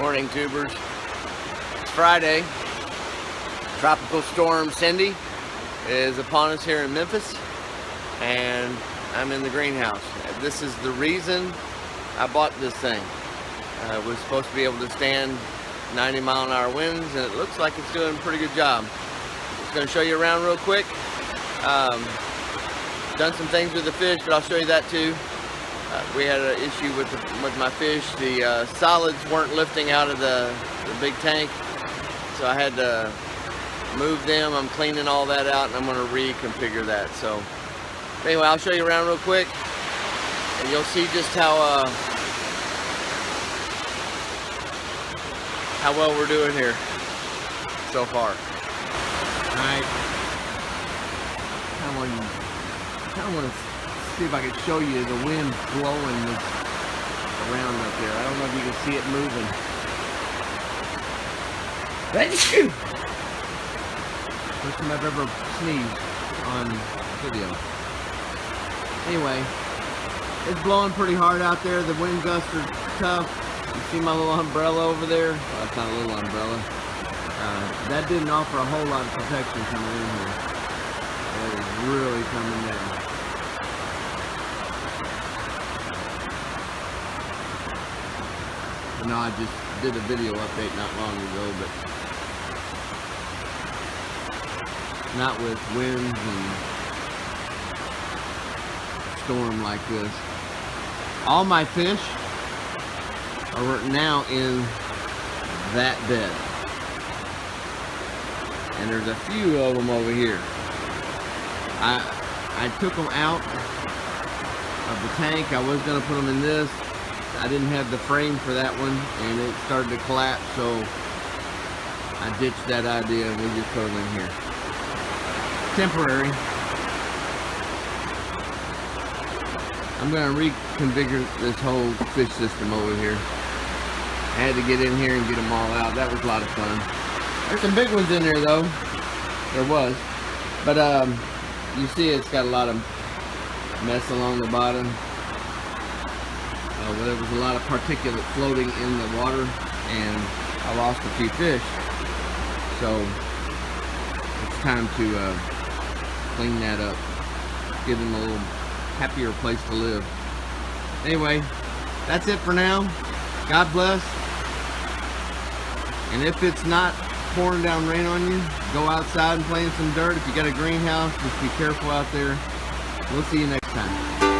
Morning, tubers. It's Friday. Tropical storm Cindy is upon us here in Memphis, and I'm in the greenhouse. This is the reason I bought this thing. It was supposed to be able to stand 90-mile-an-hour winds, and it looks like it's doing a pretty good job. Just going to show you around real quick. Done some things with the fish, but I'll show you that too. We had an issue with my fish. The solids weren't lifting out of the big tank, so I had to move them. I'm cleaning all that out, and I'm going to reconfigure that. So anyway, I'll show you around real quick, and you'll see just how well we're doing here so far. All right, I want to see if I can show you the wind blowing around up there. I don't know if you can see it moving. First time I've ever sneezed on video. Anyway, it's blowing pretty hard out there. The wind gusts are tough. You see my little umbrella over there? Well, that's not a little umbrella. That didn't offer a whole lot of protection coming in here. It is really coming down. No, I just did a video update not long ago, but not with winds and storm like this. All my fish are now in that bed, and there's a few of them over here. I took them out of the tank. I was going to put them in this. I didn't have the frame for that one, and it started to collapse, so I ditched that idea and we just put them in here. Temporary. I'm going to reconfigure this whole fish system over here. I had to get in here and get them all out. That was a lot of fun. There's some big ones in there though. There was. But you see it's got a lot of mess along the bottom. Well, there was a lot of particulate floating in the water, and I lost a few fish. So it's time to clean that up, give them a little happier place to live. Anyway, that's it for now. God bless. And if it's not pouring down rain on you, go outside and play in some dirt. If you got a greenhouse, just be careful out there. We'll see you next time.